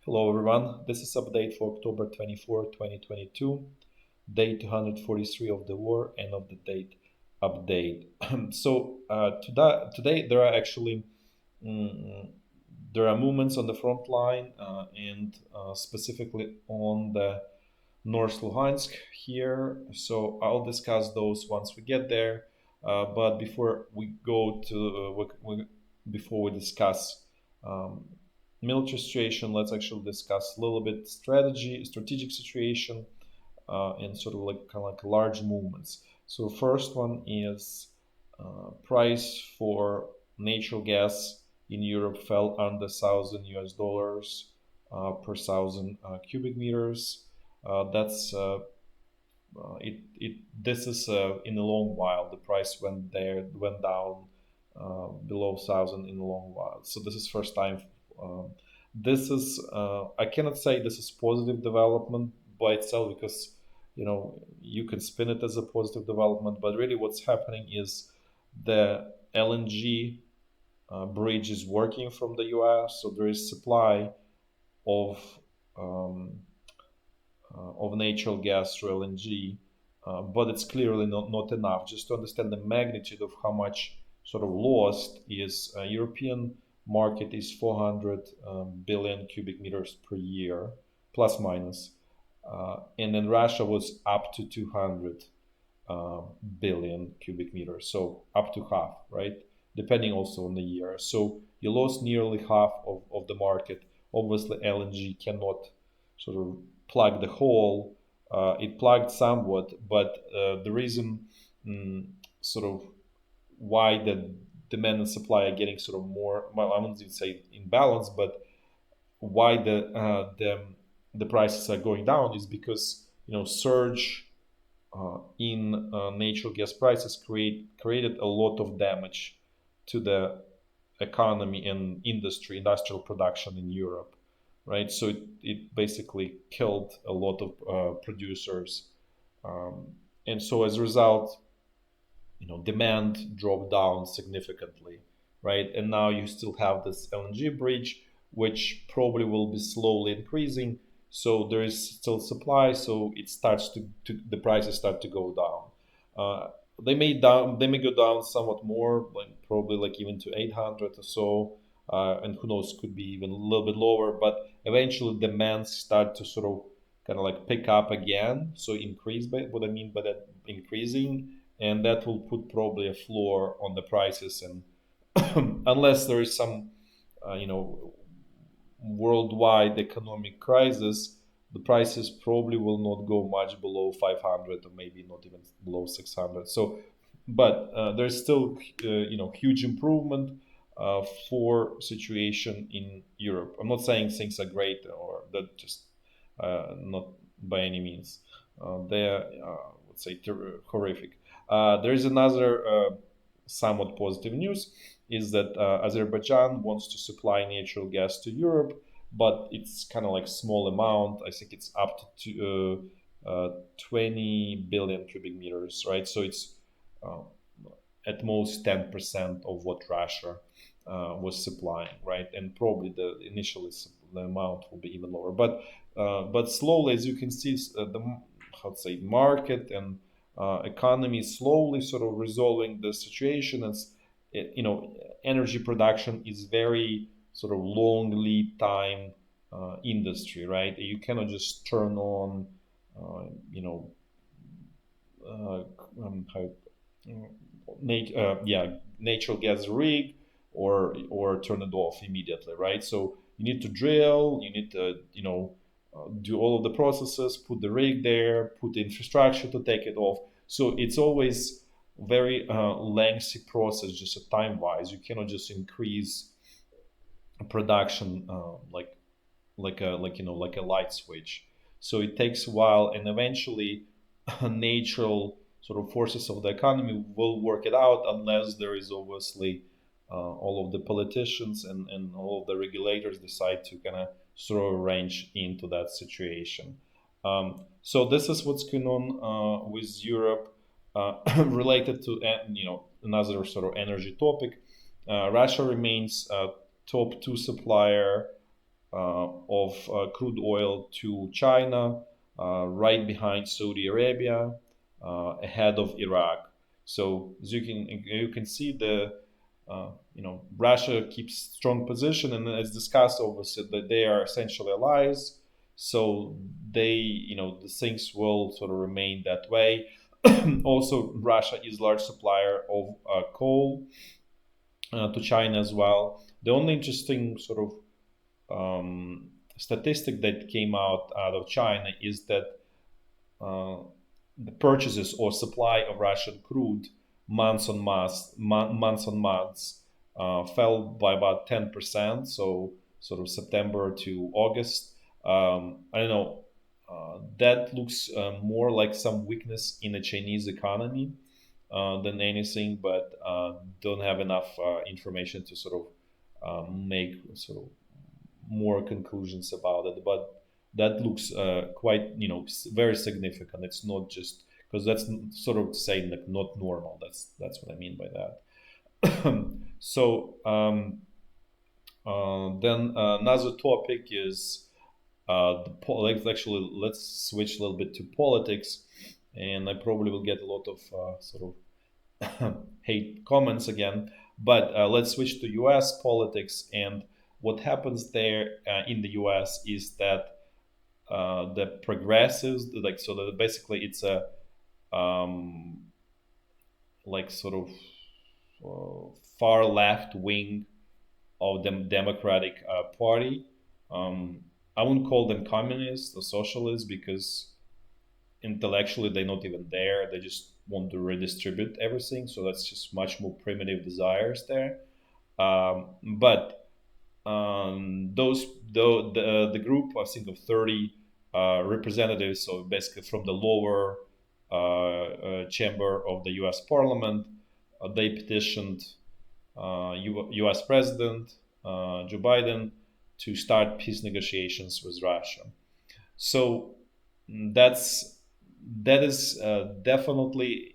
Hello everyone, this is update for October 24, 2022, day 243 of the war, end of the date update. Today there are actually mm, there are movements on the front line and specifically on the North Lugansk here. So I'll discuss those once we get there. But before we go to before we discuss um, military situation, let's actually discuss a little bit strategic situation, and sort of like kind of like large movements. So first one is price for natural gas in Europe fell under $1,000 per thousand cubic meters. That's it. This is in a long while. The price went down below 1,000 in a long while. So this is first time. This is I cannot say this is positive development by itself because you can spin it as a positive development, but really what's happening is the LNG bridge is working from the US, so there is supply of um, of natural gas through LNG, but it's clearly not enough. Just to understand the magnitude of how much sort of lost is European market is 400 billion cubic meters per year, plus minus, and then Russia was up to 200 billion cubic meters, so up to half, right? Depending also on the year. So you lost nearly half of the market. Obviously, LNG cannot sort of plug the hole. It plugged somewhat, but the reason sort of why the demand and supply are getting sort of more, well, I wouldn't even say imbalance, but why the prices are going down is because surge in natural gas prices created a lot of damage to the economy and industrial production in Europe, right? So it basically killed a lot of producers, and so as a result, demand dropped down significantly, right? And now you still have this LNG bridge, which probably will be slowly increasing. So there is still supply, so it starts to the prices start to go down. They may go down somewhat more, like probably like even to 800 or so, and who knows, could be even a little bit lower. But eventually, demand start to sort of kind of like pick up again. So increase, by what I mean by that, increasing, and that will put probably a floor on the prices. And unless there is some, worldwide economic crisis, the prices probably will not go much below 500 or maybe not even below 600. So, but there's still, huge improvement for situation in Europe. I'm not saying things are great or that just not by any means. They're, let's say, horrific. There is another somewhat positive news is that Azerbaijan wants to supply natural gas to Europe, but it's kind of like small amount. I think it's up to 20 billion cubic meters, right? So it's uh, at most 10% of what Russia was supplying, right? And probably the amount will be even lower. But slowly, as you can see, the how to say market and economy slowly sort of resolving the situation. As energy production is very sort of long lead time industry, right? You cannot just turn on, uh, you know, uh, how yeah, natural gas rig or turn it off immediately, right? So you need to drill, you need to do all of the processes, put the rig there, put the infrastructure to take it off. So it's always very lengthy process, just time wise. You cannot just increase production like a light switch. So it takes a while, and eventually, natural sort of forces of the economy will work it out, unless there is obviously all of the politicians and all of the regulators decide to kind of throw a wrench into that situation. So this is what's going on with Europe related to another sort of energy topic. Russia remains top two supplier of crude oil to China, right behind Saudi Arabia, ahead of Iraq. So as you can see, Russia keeps strong position, and it's discussed obviously that they are essentially allies. So the things will sort of remain that way. Also, Russia is large supplier of coal to China as well. The only interesting sort of statistic that came out of China is that uh, the purchases or supply of Russian crude months on months fell by about 10%. So sort of September to August. I don't know. That looks more like some weakness in the Chinese economy than anything, but don't have enough information to sort of make sort of more conclusions about it. But that looks quite, very significant. It's not just because that's sort of saying like not normal. That's what I mean by that. So then another topic is let's switch a little bit to politics, and I probably will get a lot of sort of hate comments again. But let's switch to U.S. politics, and what happens there in the U.S. is that the progressives, like so that basically it's a like sort of far left wing of the Democratic Party. I wouldn't call them communists or socialists because intellectually they're not even there. They just want to redistribute everything. So that's just much more primitive desires there. But those the group I think of 30 representatives, so basically from the lower chamber of the U.S. Parliament, they petitioned U.S. President Joe Biden to start peace negotiations with Russia. So that's that is definitely,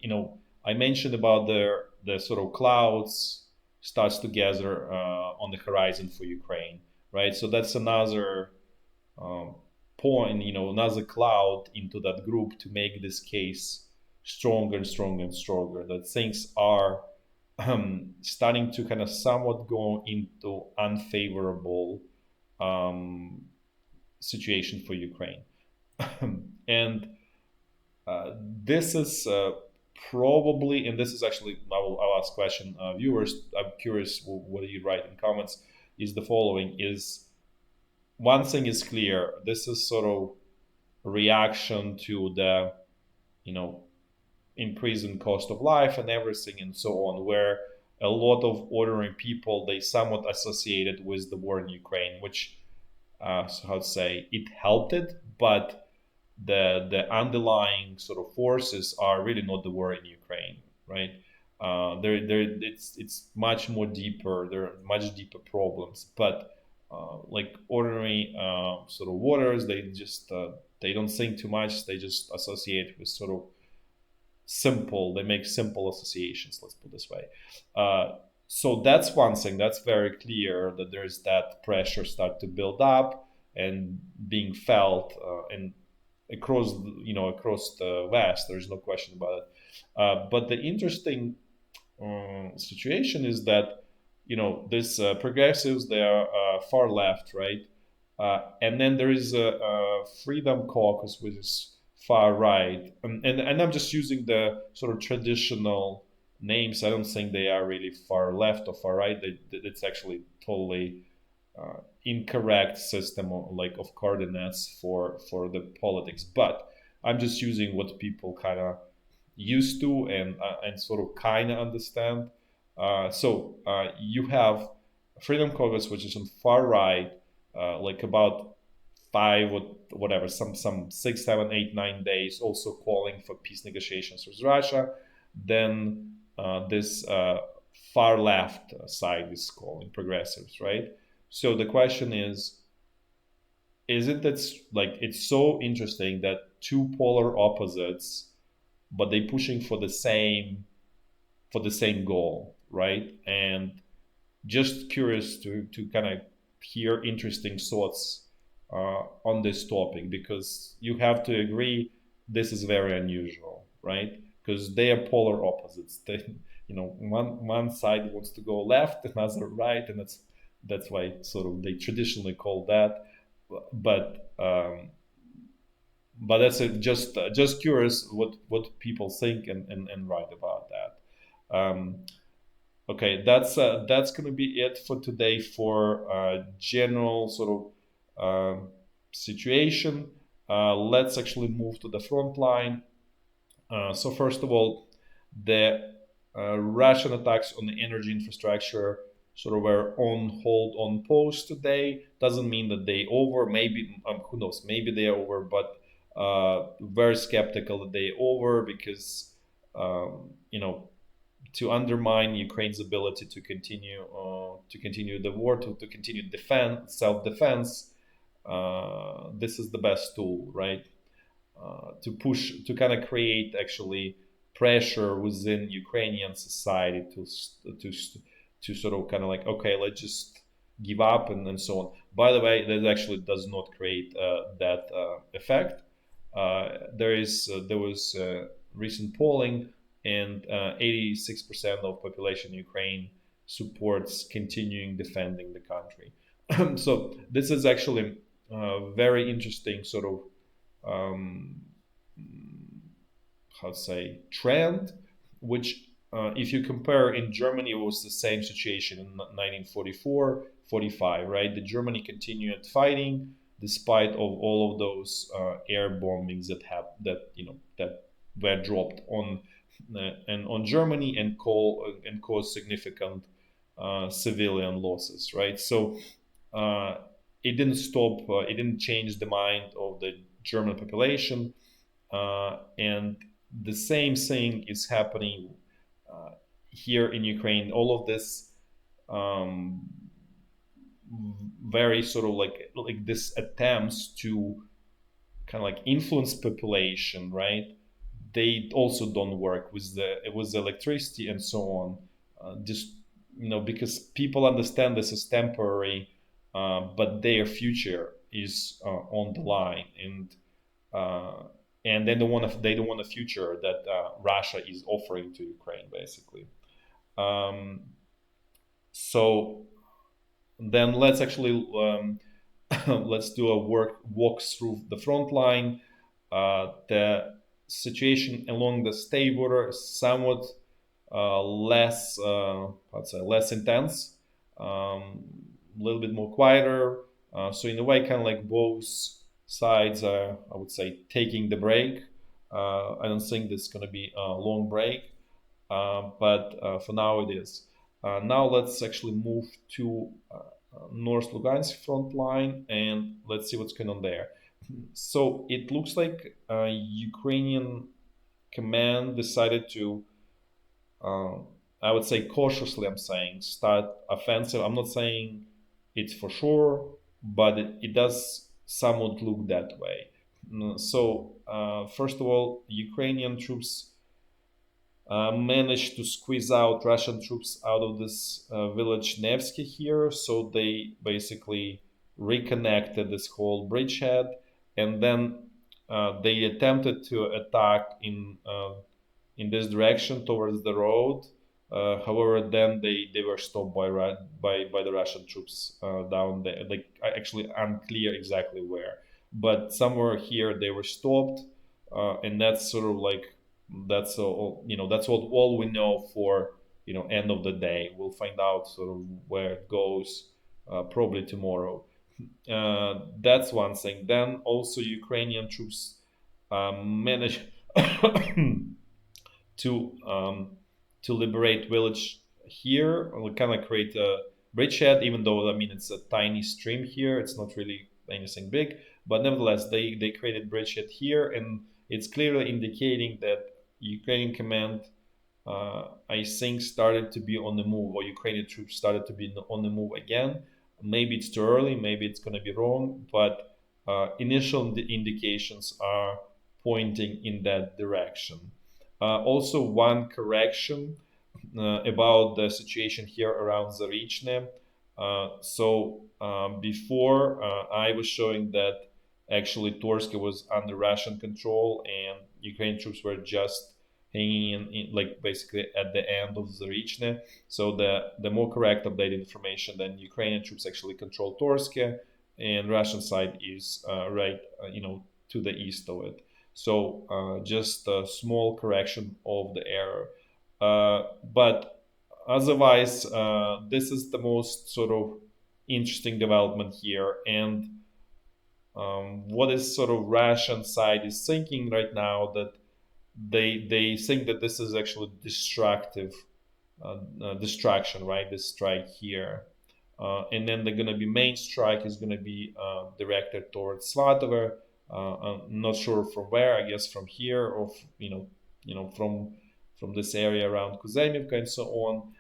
I mentioned about the sort of clouds starts to gather on the horizon for Ukraine, right? So that's another um, point, another cloud into that group to make this case stronger and stronger and stronger. That things are starting to kind of somewhat go into unfavorable um, situation for Ukraine. And this is probably, and this is actually, I'll ask question viewers. I'm curious what do you write in comments. Is the following: is one thing is clear. This is sort of reaction to the you know increase in cost of life and everything and so on, where a lot of ordinary people they somewhat associated with the war in Ukraine, which so how to say it helped it, but the underlying sort of forces are really not the war in Ukraine, right? It's much more deeper. There are much deeper problems, but like ordinary sort of waters, they don't think too much. They just associate with sort of simple. They make simple associations. Let's put it this way. So that's one thing. That's very clear that there's that pressure start to build up and being felt and across the West. There's no question about it. But the interesting situation is that this progressives they are far left, right? And then there is a Freedom Caucus, which is far right, and I'm just using the sort of traditional names. I don't think they are really far left or far right. It's actually totally incorrect system of coordinates for the politics. But I'm just using what people kind of used to and sort of kind of understand. So you have Freedom Caucus, which is on far right, like about five or whatever, some 6, 7, 8, 9 days, also calling for peace negotiations with Russia. Then this far left side is calling progressives, right? So the question is it that's like it's so interesting that two polar opposites, but they pushing for the same goal, right? And just curious to kind of hear interesting thoughts on this topic, because you have to agree this is very unusual, right? Because they are polar opposites. They, one side wants to go left, another right, and that's why sort of they traditionally call that. But that's just curious what people think and write about that. Okay, that's gonna be it for today for general sort of situation. Let's actually move to the front line. So first of all, the Russian attacks on the energy infrastructure sort of were on hold, on pause today. Doesn't mean that they over. Maybe who knows? Maybe they are over, but very skeptical that they over, because to undermine Ukraine's ability to continue the war, to continue self-defense. This is the best tool, right? To push, to kind of create actually pressure within Ukrainian society to sort of kind of like, okay, let's just give up and so on. By the way, that actually does not create that effect. There was recent polling, and 86% of population in Ukraine supports continuing defending the country. So this is actually a very interesting sort of how to say trend, which if you compare, in Germany, it was the same situation in 1944-45, right? The Germany continued fighting despite of all of those air bombings that were dropped on and on Germany, and caused significant civilian losses, right? So it didn't stop, it didn't change the mind of the German population, and the same thing is happening here in Ukraine. All of this very sort of like this attempts to kind of like influence population, right? They also don't work with the electricity and so on. Just because people understand this is temporary, but their future is on the line, and they don't want a future that Russia is offering to Ukraine, basically. Um, so then let's actually let's do a walk through the front line. The situation along the state border is somewhat less, let's say, less intense, a little bit more quieter. So in a way, kind of like both sides are, I would say, taking the break. I don't think this is going to be a long break, but for now it is. Now let's actually move to North Lugansk front line, and let's see what's going on there. So it looks like Ukrainian command decided to, I would say cautiously, I'm saying, start offensive. I'm not saying it's for sure, but it does somewhat look that way. So first of all, Ukrainian troops managed to squeeze out Russian troops out of this village Nevske here. So they basically reconnected this whole bridgehead, and then they attempted to attack in this direction towards the road. However, then they were stopped by the Russian troops down there. Like, actually unclear exactly where, but somewhere here they were stopped, and that's sort of like, that's all, that's all we know for end of the day. We'll find out sort of where it goes probably tomorrow. That's one thing. Then also Ukrainian troops managed to liberate village here, or kind of create a bridgehead, even though, I mean, it's a tiny stream here, it's not really anything big, but nevertheless they created bridgehead here, and it's clearly indicating that Ukrainian command, I think, started to be on the move, or Ukrainian troops started to be on the move again. Maybe it's too early, maybe it's going to be wrong, but initial indications are pointing in that direction. Also, one correction about the situation here around Zaporizhya. Before I was showing that actually Torsk was under Russian control and Ukrainian troops were just hanging like basically at the end of Zaporizhya. So the more correct updated information, then Ukrainian troops actually control Torsk, and Russian side is right, to the east of it. So just a small correction of the error. But otherwise, this is the most sort of interesting development here. And what is sort of Russian side is thinking right now that they think that this is actually destructive distraction, right? This strike here. And then they're going to be main strike is going to be directed towards Svatove. I'm not sure from where. I guess from here or from this area around Kuzemivka and so on.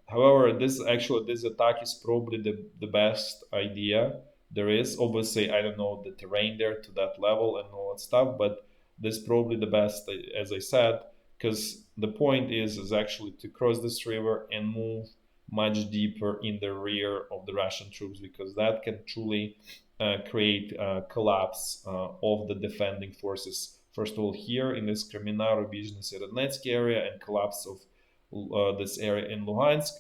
However, this attack is probably the best idea there is. Obviously, I don't know the terrain there to that level and all that stuff, but this is probably the best, as I said, because the point is actually to cross this river and move much deeper in the rear of the Russian troops, because that can truly create a collapse of the defending forces. First of all, here in this Kreminna, Rubizhny, Donetsk area, and collapse of this area in Luhansk.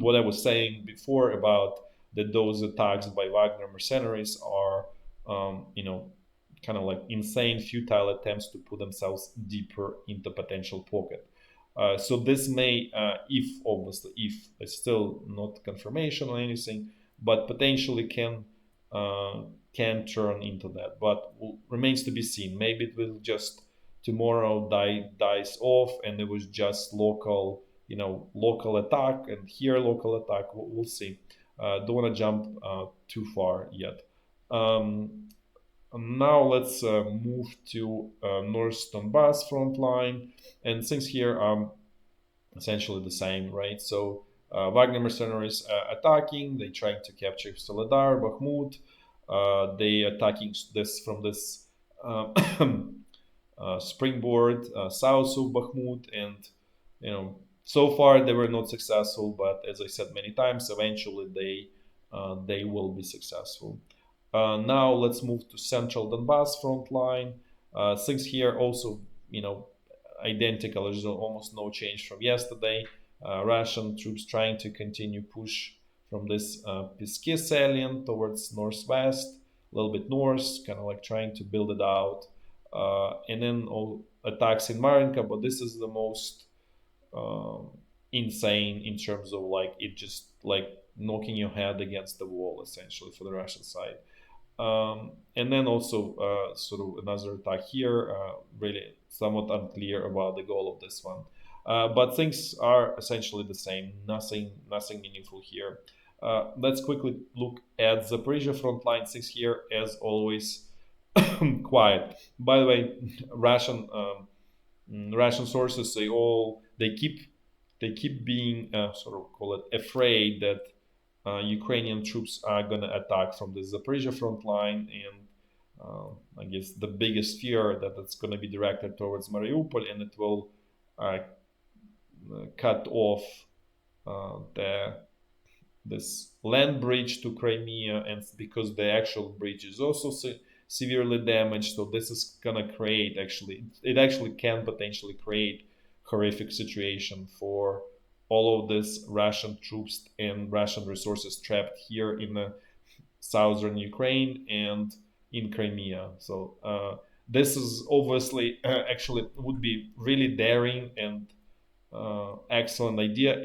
What I was saying before about that those attacks by Wagner mercenaries are, kind of like insane, futile attempts to put themselves deeper into potential pocket. So this may, if it's still not confirmation or anything, but potentially can turn into that. But remains to be seen. Maybe it will just tomorrow dies off, and it was just local attack, and here local attack. We'll see. Don't want to jump too far yet. Now let's move to North Donbass front line, and things here are essentially the same, right? So Wagner mercenaries attacking, they trying to capture Soledar, Bakhmut. They attacking this from this springboard south of Bakhmut, and so far they were not successful. But as I said many times, eventually they will be successful. Now let's move to central Donbass front line. Things here also, identical. There's almost no change from yesterday. Russian troops trying to continue push from this Piski salient towards northwest, a little bit north, kind of like trying to build it out. And then all attacks in Marinka, but this is the most insane in terms of like it just like knocking your head against the wall essentially for the Russian side. And then also sort of another attack here, really somewhat unclear about the goal of this one. But things are essentially the same, nothing meaningful here. Let's quickly look at Zaporizhya front line. Things here, as always, quiet. By the way, Russian sources they keep being sort of call it afraid that Ukrainian troops are going to attack from the Zaporizhya front line, and I guess the biggest fear that it's going to be directed towards Mariupol, and it will cut off this land bridge to Crimea, and because the actual bridge is also severely damaged, so this is going to create it actually can potentially create horrific situation for all of this Russian troops and Russian resources trapped here in the southern Ukraine and in Crimea. So this is obviously actually would be really daring and excellent idea.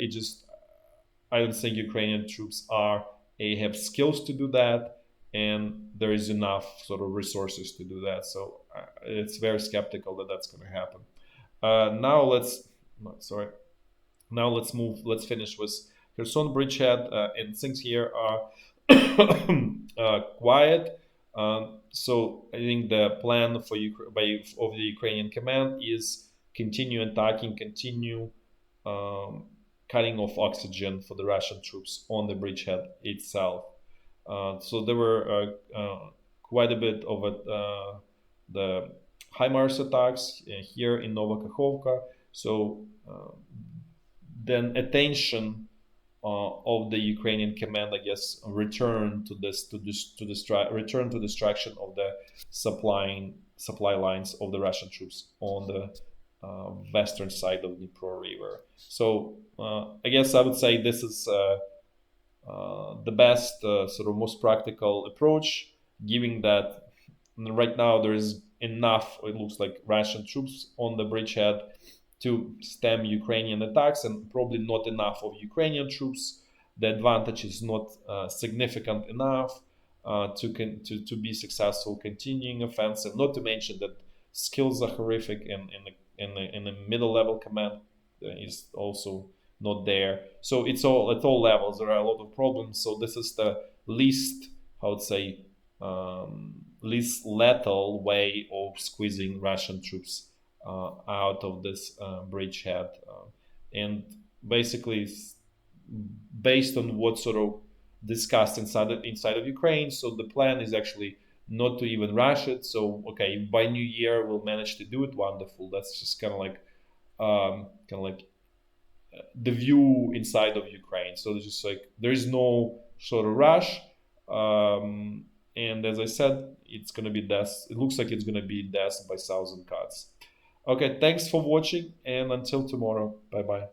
I don't think Ukrainian troops have skills to do that, and there is enough sort of resources to do that. So it's very skeptical that that's going to happen. Now let's move. Let's finish with Kherson bridgehead, and things here are quiet. So I think the plan of the Ukrainian command is continue attacking, continue cutting off oxygen for the Russian troops on the bridgehead itself. So there were quite a bit of the HIMARS attacks here in Novokakhovka. So then attention of the Ukrainian command, I guess, return to return to destruction of the supply lines of the Russian troops on the western side of the Dnipro River. So I guess I would say this is the best, sort of most practical approach, given that right now there is enough, it looks like, Russian troops on the bridgehead to stem Ukrainian attacks, and probably not enough of Ukrainian troops. The advantage is not significant enough to be successful continuing offensive. Not to mention that skills are horrific, and in the middle level command is also not there. So it's all at all levels. There are a lot of problems. So this is the least, I would say, least lethal way of squeezing Russian troops out of this bridgehead. And basically, based on what sort of discussed inside of Ukraine, so the plan is actually not to even rush it. So okay, by New Year we'll manage to do it. Wonderful. That's just kind of like the view inside of Ukraine. So there's just like there is no sort of rush. And as I said, it's gonna be death. It looks like it's gonna be death by thousand cuts. Okay, thanks for watching, and until tomorrow. Bye bye.